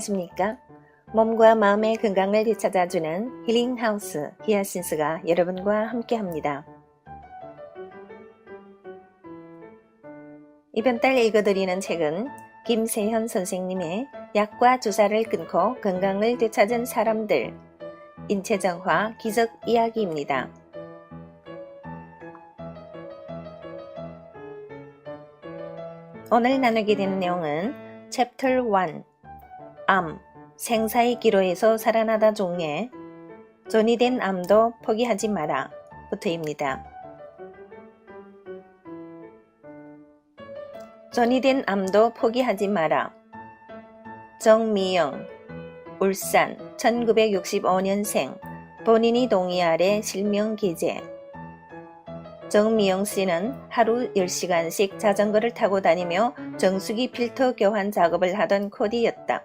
안녕하십니까? 몸과 마음의 건강을 되찾아주는 힐링하우스 히아신스가 여러분과 함께합니다. 이번 달 읽어드리는 책은 김세현 선생님의 약과 주사를 끊고 건강을 되찾은 사람들, 인체정화 기적 이야기입니다. 오늘 나누게 되는 내용은 챕터 1 암, 생사의 기로에서 살아나다 종에 전이 된 암도 포기하지 마라 부터입니다. 전이 된 암도 포기하지 마라. 정미영, 울산 1965년생, 본인이 동의 아래 실명 기재. 정미영 씨는 하루 10시간씩 자전거를 타고 다니며 정수기 필터 교환 작업을 하던 코디였다.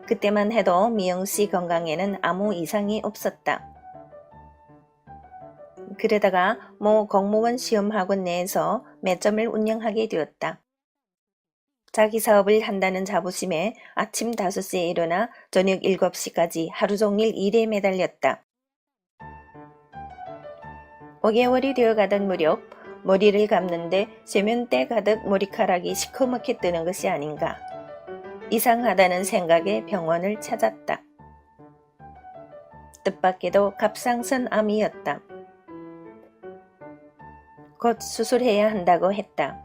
그때만 해도 미영 씨 건강에는 아무 이상이 없었다. 그러다가 모 공무원 시험학원 내에서 매점을 운영하게 되었다. 자기 사업을 한다는 자부심에 아침 5시에 일어나 저녁 7시까지 하루 종일 일에 매달렸다. 5개월이 되어가던 무렵 머리를 감는데 세면대 가득 머리카락이 시커멓게 뜨는 것이 아닌가. 이상하다는 생각에 병원을 찾았다. 뜻밖에도 갑상선 암이었다. 곧 수술해야 한다고 했다.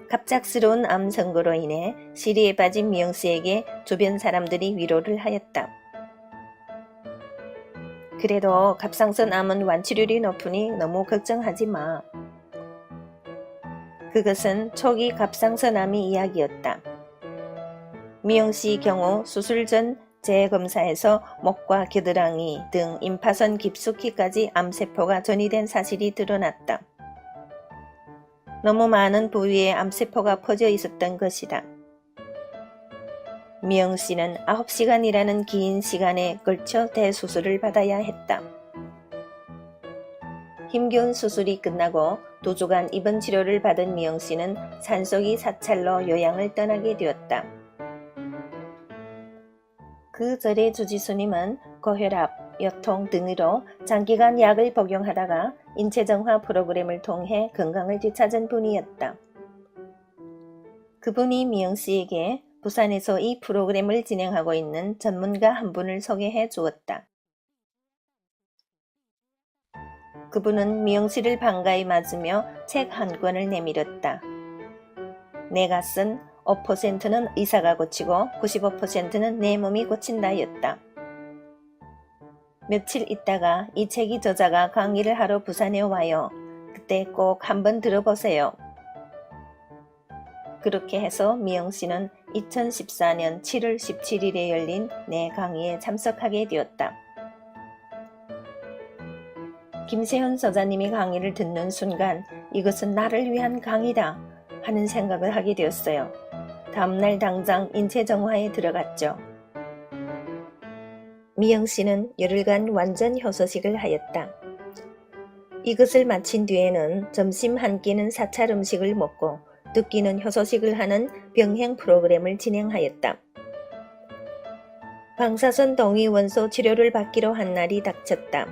갑작스러운 암 선고로 인해 시리에 빠진 미영 씨에게 주변 사람들이 위로를 하였다. 그래도 갑상선 암은 완치율이 높으니 너무 걱정하지 마. 그것은 초기 갑상선 암의 이야기였다. 미영 씨 경우 수술 전 재검사에서 목과 겨드랑이 등 임파선 깊숙이까지 암세포가 전이된 사실이 드러났다. 너무 많은 부위에 암세포가 퍼져 있었던 것이다. 미영 씨는 9시간이라는 긴 시간에 걸쳐 대수술을 받아야 했다. 힘겨운 수술이 끝나고 2주간 입원 치료를 받은 미영 씨는 산소기 사찰로 요양을 떠나게 되었다. 그 절의 주지스님은 고혈압, 요통 등으로 장기간 약을 복용하다가 인체정화 프로그램을 통해 건강을 되찾은 분이었다. 그분이 미영 씨에게 부산에서 이 프로그램을 진행하고 있는 전문가 한 분을 소개해 주었다. 그분은 미영 씨를 반가이 맞으며 책 한 권을 내밀었다. 내가 쓴 5%는 의사가 고치고 95%는 내 몸이 고친다였다. 며칠 있다가 이 책의 저자가 강의를 하러 부산에 와요. 그때 꼭 한번 들어보세요. 그렇게 해서 미영 씨는 2014년 7월 17일에 열린 내 강의에 참석하게 되었다. 김세현 저자님이 강의를 듣는 순간 이것은 나를 위한 강의다 하는 생각을 하게 되었어요. 다음날 당장 인체정화에 들어갔죠. 미영 씨는 열흘간 완전 효소식을 하였다. 이것을 마친 뒤에는 점심 한 끼는 사찰 음식을 먹고 두 끼는 효소식을 하는 병행 프로그램을 진행하였다. 방사선 동위원소 치료를 받기로 한 날이 닥쳤다.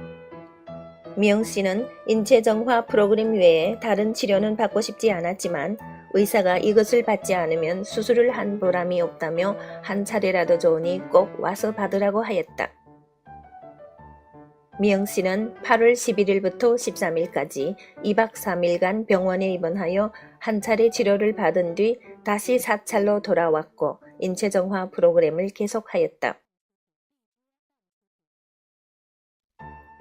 미영 씨는 인체정화 프로그램 외에 다른 치료는 받고 싶지 않았지만 의사가 이것을 받지 않으면 수술을 한 보람이 없다며 한 차례라도 좋으니 꼭 와서 받으라고 하였다. 미영 씨는 8월 11일부터 13일까지 2박 3일간 병원에 입원하여 한 차례 치료를 받은 뒤 다시 사찰로 돌아왔고 인체정화 프로그램을 계속하였다.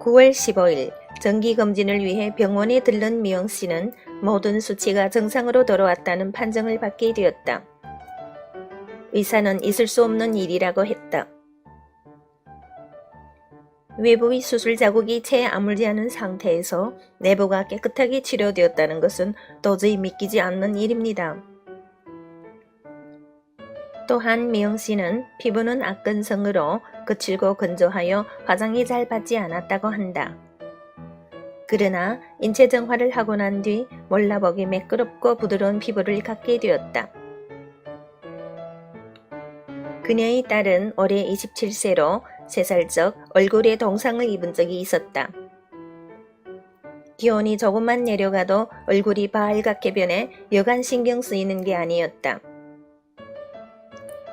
9월 15일 정기검진을 위해 병원에 들른 미영 씨는 모든 수치가 정상으로 돌아왔다는 판정을 받게 되었다. 의사는 있을 수 없는 일이라고 했다. 외부의 수술 자국이 채 아물지 않은 상태에서 내부가 깨끗하게 치료되었다는 것은 도저히 믿기지 않는 일입니다. 또한 미영 씨는 피부는 악건성으로 거칠고 건조하여 화장이 잘 받지 않았다고 한다. 그러나 인체정화를 하고 난 뒤 몰라보기 매끄럽고 부드러운 피부를 갖게 되었다. 그녀의 딸은 올해 27세로 3살 적 얼굴에 동상을 입은 적이 있었다. 기온이 조금만 내려가도 얼굴이 빨갛게 변해 여간 신경 쓰이는 게 아니었다.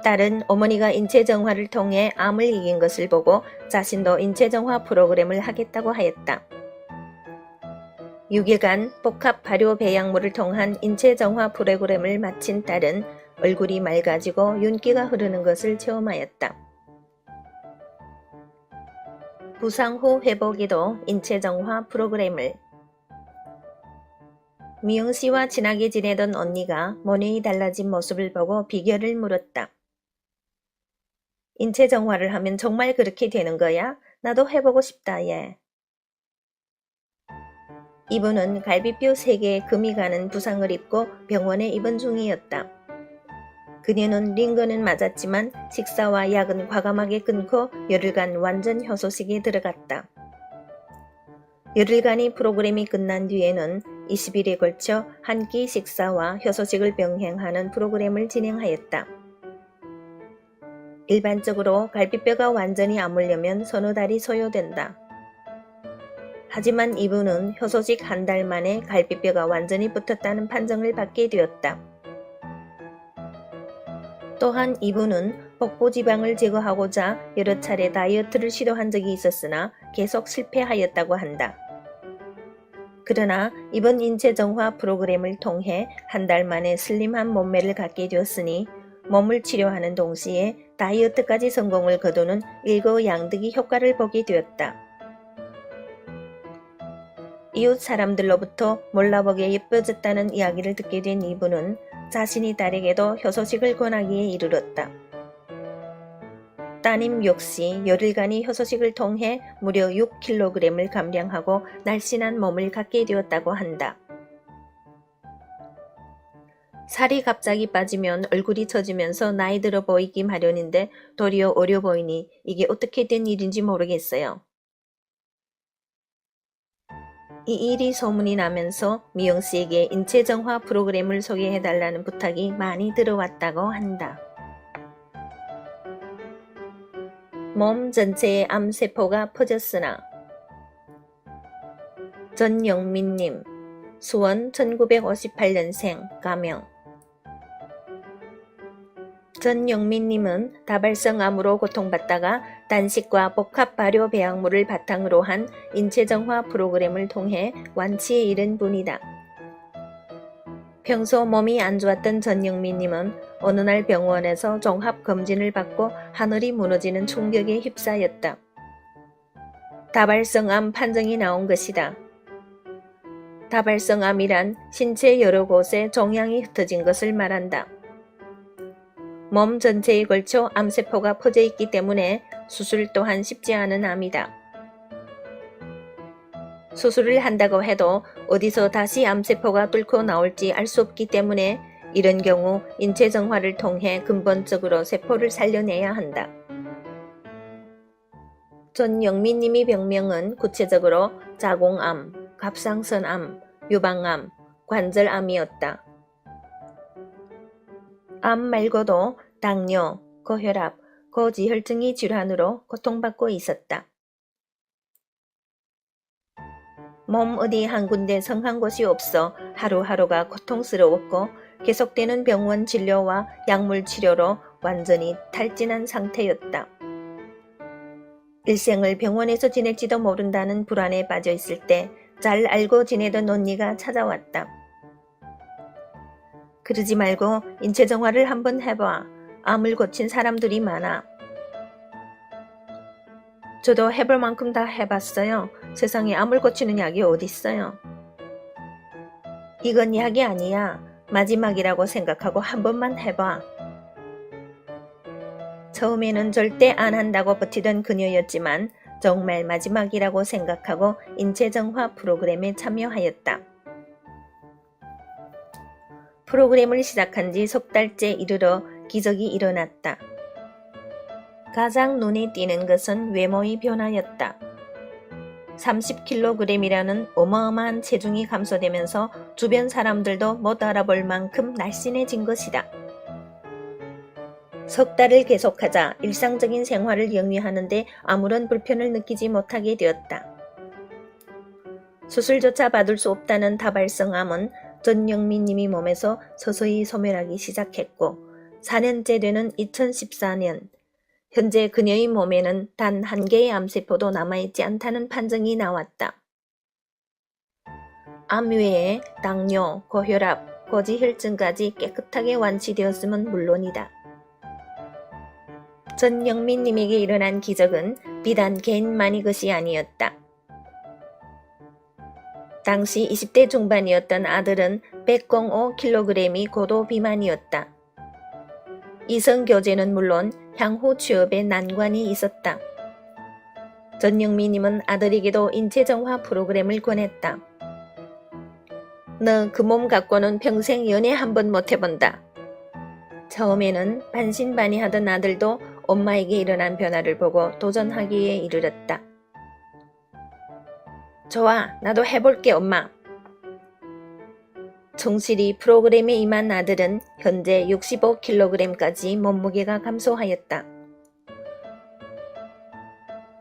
딸은 어머니가 인체정화를 통해 암을 이긴 것을 보고 자신도 인체정화 프로그램을 하겠다고 하였다. 6일간 복합 발효 배양물을 통한 인체정화 프로그램을 마친 딸은 얼굴이 맑아지고 윤기가 흐르는 것을 체험하였다. 부상 후 회복에도 인체정화 프로그램을. 미영씨와 친하게 지내던 언니가 모녀의 달라진 모습을 보고 비결을 물었다. 인체정화를 하면 정말 그렇게 되는 거야? 나도 해보고 싶다, 얘. 이분은 갈비뼈 3개에 금이 가는 부상을 입고 병원에 입원 중이었다. 그녀는 링거는 맞았지만 식사와 약은 과감하게 끊고 열흘간 완전 효소식에 들어갔다. 열흘간의 프로그램이 끝난 뒤에는 20일에 걸쳐 한 끼 식사와 효소식을 병행하는 프로그램을 진행하였다. 일반적으로 갈비뼈가 완전히 아물려면 서너 달이 소요된다. 하지만 이분은 효소식 한 달 만에 갈비뼈가 완전히 붙었다는 판정을 받게 되었다. 또한 이분은 복부 지방을 제거하고자 여러 차례 다이어트를 시도한 적이 있었으나 계속 실패하였다고 한다. 그러나 이번 인체정화 프로그램을 통해 한 달 만에 슬림한 몸매를 갖게 되었으니 몸을 치료하는 동시에 다이어트까지 성공을 거두는 일거양득의 효과를 보게 되었다. 이웃 사람들로부터 몰라보게 예뻐졌다는 이야기를 듣게 된 이분은 자신이 딸에게도 효소식을 권하기에 이르렀다. 따님 역시 열흘간의 효소식을 통해 무려 6kg을 감량하고 날씬한 몸을 갖게 되었다고 한다. 살이 갑자기 빠지면 얼굴이 처지면서 나이 들어 보이기 마련인데 도리어 어려 보이니 이게 어떻게 된 일인지 모르겠어요. 이 일이 소문이 나면서 미영씨에게 인체정화 프로그램을 소개해달라는 부탁이 많이 들어왔다고 한다. 몸 전체에 암세포가 퍼졌으나. 전영민님, 수원 1958년생, 가명. 전영민님은 다발성 암으로 고통받다가 단식과 복합 발효 배양물을 바탕으로 한 인체정화 프로그램을 통해 완치에 이른 분이다. 평소 몸이 안 좋았던 전영민님은 어느 날 병원에서 종합검진을 받고 하늘이 무너지는 충격에 휩싸였다. 다발성암 판정이 나온 것이다. 다발성암이란 신체 여러 곳에 종양이 흩어진 것을 말한다. 몸 전체에 걸쳐 암세포가 퍼져 있기 때문에 수술 또한 쉽지 않은 암이다. 수술을 한다고 해도 어디서 다시 암세포가 뚫고 나올지 알 수 없기 때문에 이런 경우 인체정화를 통해 근본적으로 세포를 살려내야 한다. 전영민님의 병명은 구체적으로 자궁암, 갑상선암, 유방암, 관절암이었다. 암 말고도 당뇨, 고혈압, 고지혈증의 질환으로 고통받고 있었다. 몸 어디 한 군데 성한 곳이 없어 하루하루가 고통스러웠고 계속되는 병원 진료와 약물 치료로 완전히 탈진한 상태였다. 일생을 병원에서 지낼지도 모른다는 불안에 빠져 있을 때 잘 알고 지내던 언니가 찾아왔다. 그러지 말고 인체정화를 한번 해봐. 암을 고친 사람들이 많아. 저도 해볼 만큼 다 해봤어요. 세상에 암을 고치는 약이 어딨어요. 이건 약이 아니야. 마지막이라고 생각하고 한 번만 해봐. 처음에는 절대 안 한다고 버티던 그녀였지만 정말 마지막이라고 생각하고 인체정화 프로그램에 참여하였다. 프로그램을 시작한 지 석 달째 이르러 기적이 일어났다. 가장 눈에 띄는 것은 외모의 변화였다. 30kg이라는 어마어마한 체중이 감소되면서 주변 사람들도 못 알아볼 만큼 날씬해진 것이다. 석 달을 계속하자 일상적인 생활을 영위하는데 아무런 불편을 느끼지 못하게 되었다. 수술조차 받을 수 없다는 다발성암은 전영민 님이 몸에서 서서히 소멸하기 시작했고 4년째 되는 2014년 현재 그녀의 몸에는 단 한 개의 암세포도 남아있지 않다는 판정이 나왔다. 암 외에 당뇨, 고혈압, 고지혈증까지 깨끗하게 완치되었음은 물론이다. 전영민 님에게 일어난 기적은 비단 개인만의 것이 아니었다. 당시 20대 중반이었던 아들은 105kg이 고도 비만이었다. 이성교제는 물론 향후 취업에 난관이 있었다. 전영민 님은 아들에게도 인체정화 프로그램을 권했다. 너 그 몸 갖고는 평생 연애 한 번 못 해본다. 처음에는 반신반의하던 아들도 엄마에게 일어난 변화를 보고 도전하기에 이르렀다. 좋아, 나도 해볼게 엄마. 충실히 프로그램에 임한 아들은 현재 65kg까지 몸무게가 감소하였다.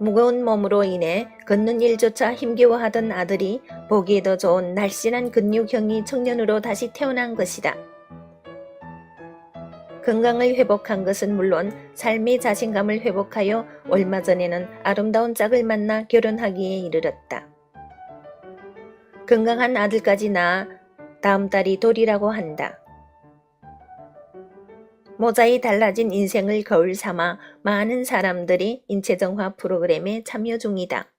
무거운 몸으로 인해 걷는 일조차 힘겨워하던 아들이 보기에 더 좋은 날씬한 근육형의 청년으로 다시 태어난 것이다. 건강을 회복한 것은 물론 삶의 자신감을 회복하여 얼마 전에는 아름다운 짝을 만나 결혼하기에 이르렀다. 건강한 아들까지 낳아 다음 달이 돌이라고 한다. 모자이 달라진 인생을 거울 삼아 많은 사람들이 인체정화 프로그램에 참여 중이다.